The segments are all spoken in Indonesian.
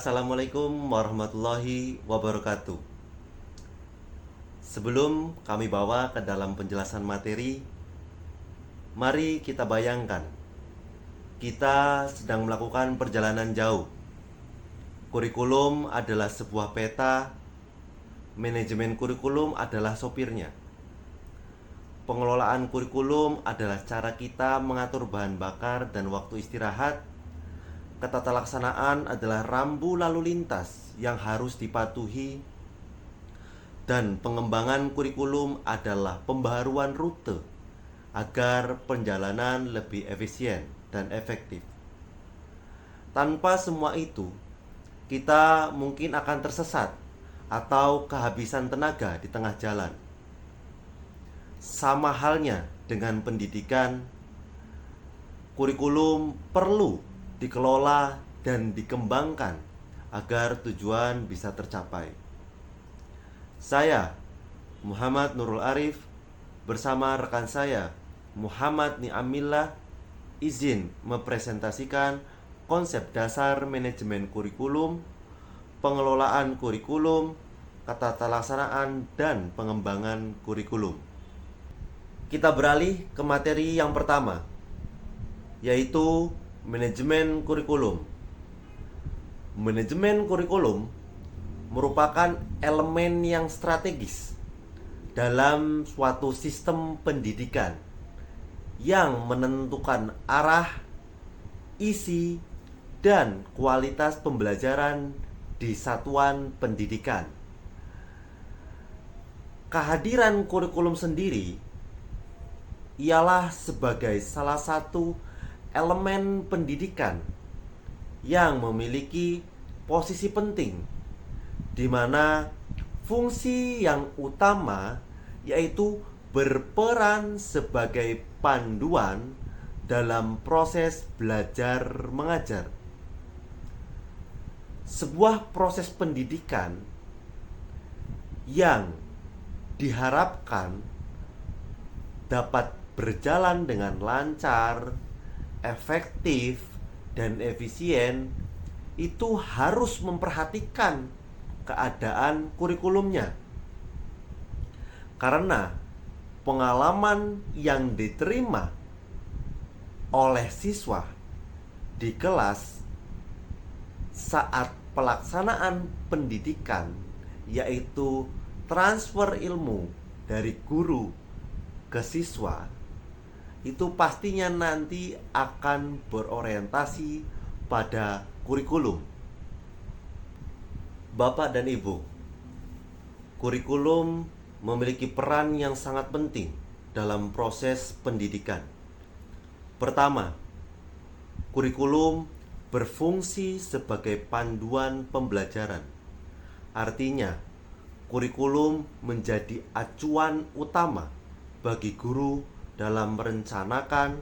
Assalamualaikum warahmatullahi wabarakatuh. Sebelum kami bawa ke dalam penjelasan materi, mari kita bayangkan kita sedang melakukan perjalanan jauh. Kurikulum adalah sebuah peta, manajemen kurikulum adalah sopirnya. Pengelolaan kurikulum adalah cara kita mengatur bahan bakar dan waktu istirahat. Ketata laksanaan adalah rambu lalu lintas yang harus dipatuhi, dan pengembangan kurikulum adalah pembaharuan rute agar perjalanan lebih efisien dan efektif. Tanpa semua itu, kita mungkin akan tersesat atau kehabisan tenaga di tengah jalan. Sama halnya dengan pendidikan, kurikulum perlu dikelola dan dikembangkan agar tujuan bisa tercapai. Saya, Muhammad Nurul Arif, bersama rekan saya, Muhammad Ni'amillah, izin mempresentasikan konsep dasar manajemen kurikulum, pengelolaan kurikulum, ketata laksanaan, dan pengembangan kurikulum. Kita beralih ke materi yang pertama, yaitu manajemen kurikulum. Manajemen kurikulum merupakan elemen yang strategis dalam suatu sistem pendidikan yang menentukan arah, isi, dan kualitas pembelajaran di satuan pendidikan. Kehadiran kurikulum sendiri ialah sebagai salah satu elemen pendidikan yang memiliki posisi penting, di mana fungsi yang utama yaitu berperan sebagai panduan dalam proses belajar mengajar. Sebuah proses pendidikan yang diharapkan dapat berjalan dengan lancar, efektif, dan efisien itu harus memperhatikan keadaan kurikulumnya. Karena pengalaman yang diterima oleh siswa di kelas saat pelaksanaan pendidikan, yaitu transfer ilmu dari guru ke siswa, itu pastinya nanti akan berorientasi pada kurikulum. Bapak dan Ibu, kurikulum memiliki peran yang sangat penting dalam proses pendidikan. Pertama, kurikulum berfungsi sebagai panduan pembelajaran. Artinya, kurikulum menjadi acuan utama bagi guru dalam merencanakan,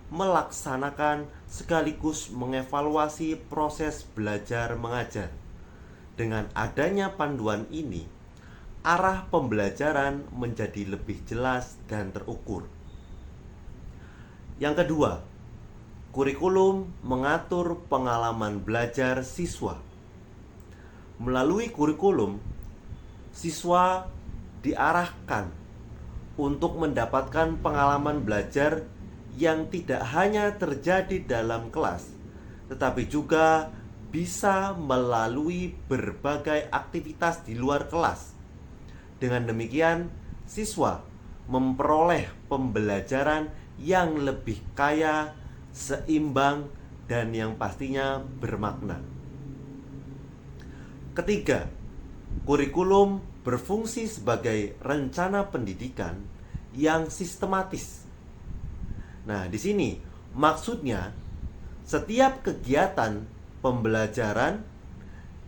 melaksanakan, sekaligus mengevaluasi proses belajar mengajar. Dengan adanya panduan ini, arah pembelajaran menjadi lebih jelas dan terukur. Yang kedua, kurikulum mengatur pengalaman belajar siswa. Melalui kurikulum, siswa diarahkan untuk mendapatkan pengalaman belajar yang tidak hanya terjadi dalam kelas, tetapi juga bisa melalui berbagai aktivitas di luar kelas. Dengan demikian, siswa memperoleh pembelajaran yang lebih kaya, seimbang, dan yang pastinya bermakna. Ketiga, kurikulum berfungsi sebagai rencana pendidikan yang sistematis. Nah, di sini maksudnya setiap kegiatan pembelajaran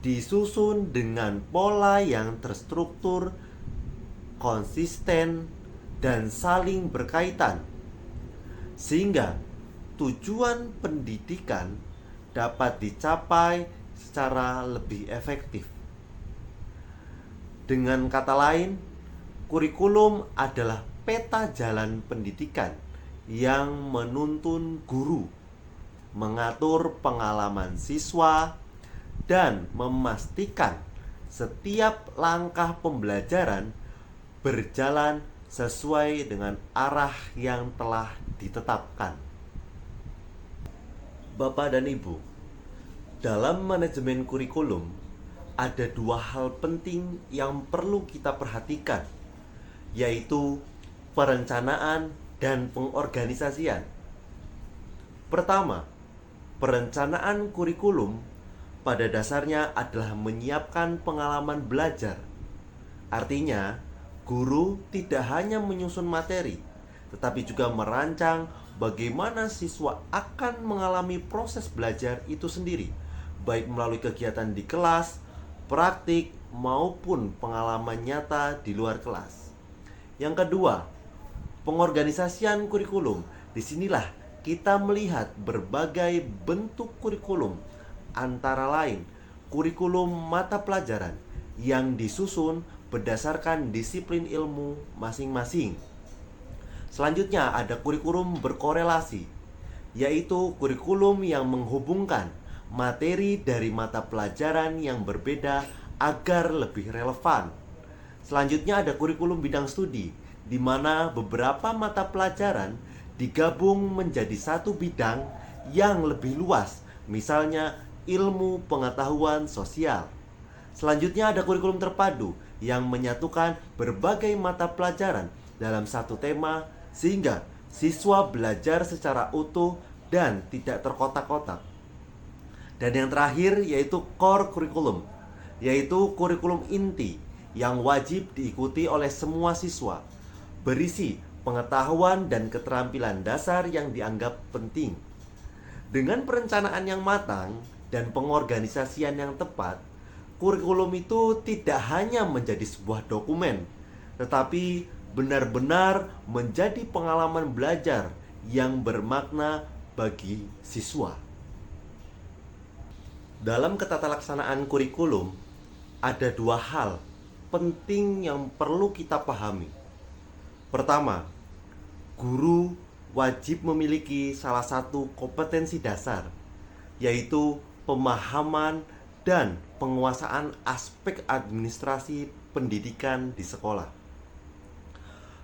disusun dengan pola yang terstruktur, konsisten, dan saling berkaitan, sehingga tujuan pendidikan dapat dicapai secara lebih efektif. Dengan kata lain, kurikulum adalah peta jalan pendidikan yang menuntun guru mengatur pengalaman siswa dan memastikan setiap langkah pembelajaran berjalan sesuai dengan arah yang telah ditetapkan. Bapak dan Ibu, dalam manajemen kurikulum ada dua hal penting yang perlu kita perhatikan, yaitu perencanaan dan pengorganisasian. Pertama, perencanaan kurikulum pada dasarnya adalah menyiapkan pengalaman belajar. Artinya, guru tidak hanya menyusun materi, tetapi juga merancang bagaimana siswa akan mengalami proses belajar itu sendiri, baik melalui kegiatan di kelas, praktik, maupun pengalaman nyata di luar kelas. Yang kedua, pengorganisasian kurikulum. Disinilah kita melihat berbagai bentuk kurikulum, antara lain kurikulum mata pelajaran yang disusun berdasarkan disiplin ilmu masing-masing. Selanjutnya ada kurikulum berkorelasi, yaitu kurikulum yang menghubungkan materi dari mata pelajaran yang berbeda agar lebih relevan. Selanjutnya ada kurikulum bidang studi, di mana beberapa mata pelajaran digabung menjadi satu bidang yang lebih luas, misalnya ilmu pengetahuan sosial. Selanjutnya ada kurikulum terpadu yang menyatukan berbagai mata pelajaran dalam satu tema, sehingga siswa belajar secara utuh dan tidak terkotak-kotak. Dan yang terakhir yaitu core curriculum, yaitu kurikulum inti yang wajib diikuti oleh semua siswa, berisi pengetahuan dan keterampilan dasar yang dianggap penting. Dengan perencanaan yang matang dan pengorganisasian yang tepat, kurikulum itu tidak hanya menjadi sebuah dokumen, tetapi benar-benar menjadi pengalaman belajar yang bermakna bagi siswa. Dalam ketatalaksanaan kurikulum, ada dua hal penting yang perlu kita pahami. Pertama, guru wajib memiliki salah satu kompetensi dasar, yaitu pemahaman dan penguasaan aspek administrasi pendidikan di sekolah.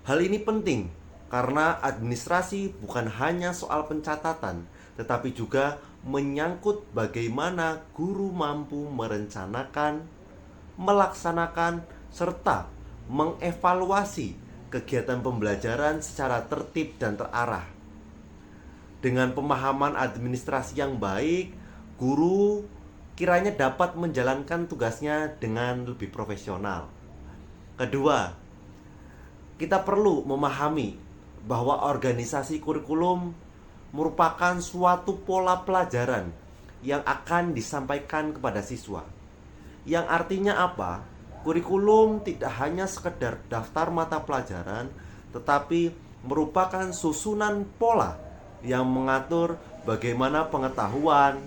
Hal ini penting karena administrasi bukan hanya soal pencatatan, tetapi juga menyangkut bagaimana guru mampu merencanakan, melaksanakan, serta mengevaluasi kegiatan pembelajaran secara tertib dan terarah. Dengan pemahaman administrasi yang baik, guru kiranya dapat menjalankan tugasnya dengan lebih profesional. Kedua, kita perlu memahami bahwa organisasi kurikulum merupakan suatu pola pelajaran yang akan disampaikan kepada siswa. Yang artinya apa? Kurikulum tidak hanya sekedar daftar mata pelajaran, tetapi merupakan susunan pola yang mengatur bagaimana pengetahuan,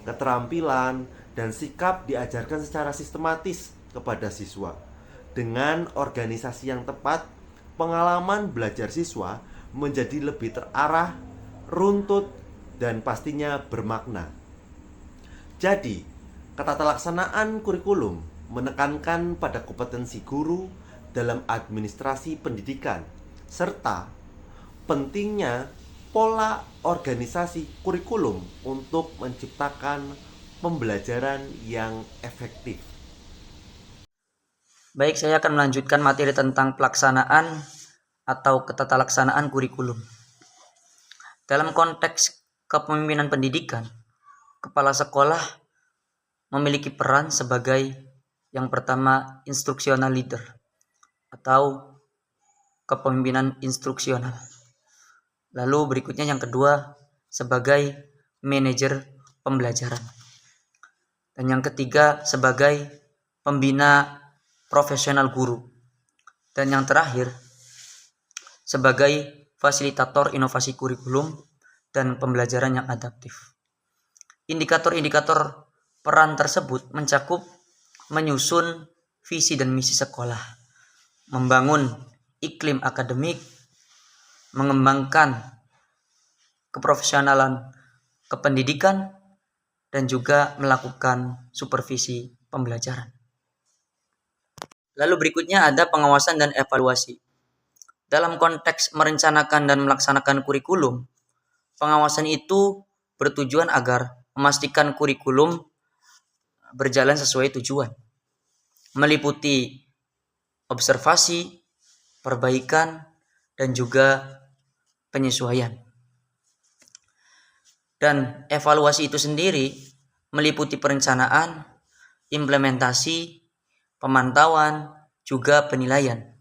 keterampilan, dan sikap diajarkan secara sistematis kepada siswa. Dengan organisasi yang tepat, pengalaman belajar siswa menjadi lebih terarah, runtut, dan pastinya bermakna. Jadi, ketatalaksanaan kurikulum menekankan pada kompetensi guru dalam administrasi pendidikan, serta pentingnya pola organisasi kurikulum untuk menciptakan pembelajaran yang efektif. Baik, saya akan melanjutkan materi tentang pelaksanaan atau ketatalaksanaan kurikulum. Dalam konteks kepemimpinan pendidikan, kepala sekolah memiliki peran sebagai yang pertama instruksional leader atau kepemimpinan instruksional. Lalu berikutnya yang kedua sebagai manajer pembelajaran. Dan yang ketiga sebagai pembina profesional guru. Dan yang terakhir sebagai fasilitator inovasi kurikulum dan pembelajaran yang adaptif. Indikator-indikator peran tersebut mencakup menyusun visi dan misi sekolah, membangun iklim akademik, mengembangkan keprofesionalan kependidikan, dan juga melakukan supervisi pembelajaran. Lalu berikutnya ada pengawasan dan evaluasi. Dalam konteks merencanakan dan melaksanakan kurikulum, pengawasan itu bertujuan agar memastikan kurikulum berjalan sesuai tujuan, meliputi observasi, perbaikan, dan juga penyesuaian. Dan evaluasi itu sendiri meliputi perencanaan, implementasi, pemantauan, juga penilaian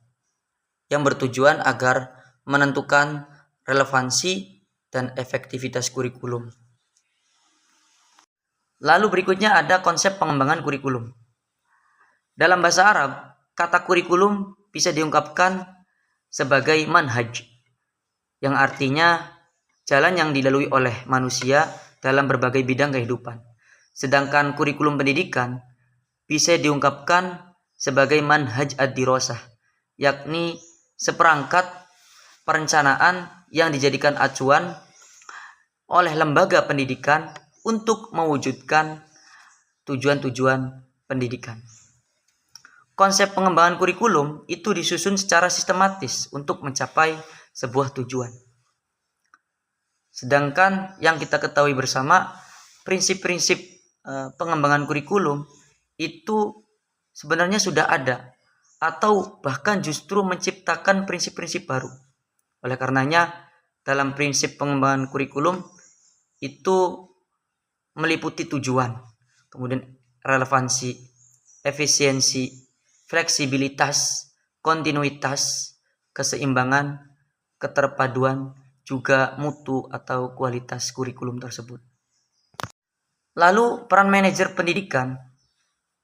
yang bertujuan agar menentukan relevansi dan efektivitas kurikulum. Lalu berikutnya ada konsep pengembangan kurikulum. Dalam bahasa Arab, kata kurikulum bisa diungkapkan sebagai manhaj, yang artinya jalan yang dilalui oleh manusia dalam berbagai bidang kehidupan. Sedangkan kurikulum pendidikan bisa diungkapkan sebagai manhaj ad-dirasah, yakni seperangkat perencanaan yang dijadikan acuan oleh lembaga pendidikan untuk mewujudkan tujuan-tujuan pendidikan. Konsep pengembangan kurikulum itu disusun secara sistematis untuk mencapai sebuah tujuan. Sedangkan yang kita ketahui bersama, prinsip-prinsip pengembangan kurikulum itu sebenarnya sudah ada, atau bahkan justru menciptakan prinsip-prinsip baru. Oleh karenanya, dalam prinsip pengembangan kurikulum itu meliputi tujuan, kemudian relevansi, efisiensi, fleksibilitas, kontinuitas, keseimbangan, keterpaduan, juga mutu atau kualitas kurikulum tersebut. Lalu peran manajer pendidikan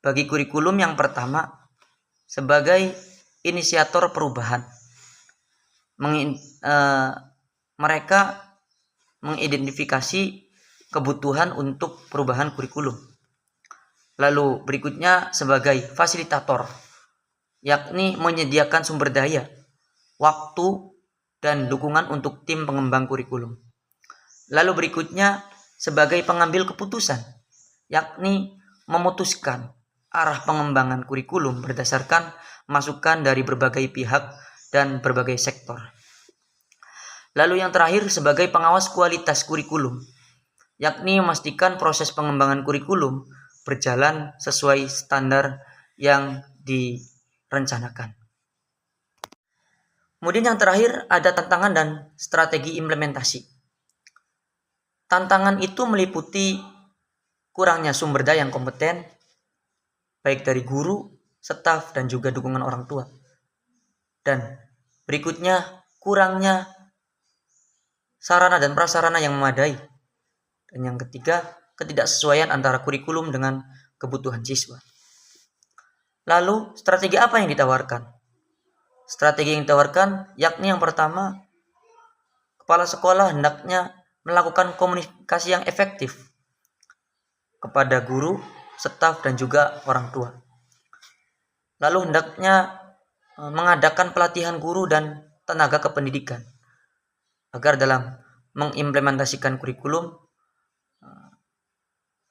bagi kurikulum yang pertama sebagai inisiator perubahan. Mereka mengidentifikasi kebutuhan untuk perubahan kurikulum. Lalu berikutnya sebagai fasilitator, yakni menyediakan sumber daya, waktu, dan dukungan untuk tim pengembang kurikulum. Lalu berikutnya sebagai pengambil keputusan, yakni memutuskan arah pengembangan kurikulum berdasarkan masukan dari berbagai pihak dan berbagai sektor. Lalu yang terakhir sebagai pengawas kualitas kurikulum, yakni memastikan proses pengembangan kurikulum berjalan sesuai standar yang direncanakan. Kemudian yang terakhir ada tantangan dan strategi implementasi. Tantangan itu meliputi kurangnya sumber daya yang kompeten, baik dari guru, staf, dan juga dukungan orang tua. Dan berikutnya kurangnya sarana dan prasarana yang memadai. Dan yang ketiga, ketidaksesuaian antara kurikulum dengan kebutuhan siswa. Lalu, strategi apa yang ditawarkan? Strategi yang ditawarkan yakni yang pertama, kepala sekolah hendaknya melakukan komunikasi yang efektif kepada guru, staf, dan juga orang tua. Lalu hendaknya mengadakan pelatihan guru dan tenaga kependidikan agar dalam mengimplementasikan kurikulum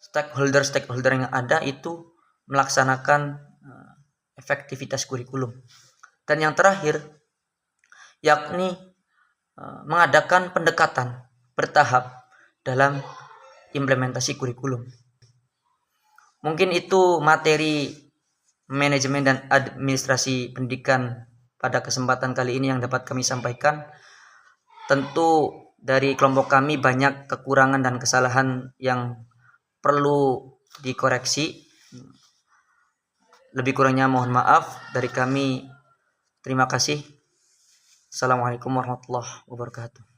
stakeholder yang ada itu melaksanakan efektivitas kurikulum. Dan yang terakhir yakni mengadakan pendekatan bertahap dalam implementasi kurikulum. Mungkin itu materi manajemen dan administrasi pendidikan pada kesempatan kali ini yang dapat kami sampaikan. Tentu dari kelompok kami banyak kekurangan dan kesalahan yang perlu dikoreksi. Lebih kurangnya mohon maaf dari kami. Terima kasih. Assalamualaikum warahmatullahi wabarakatuh.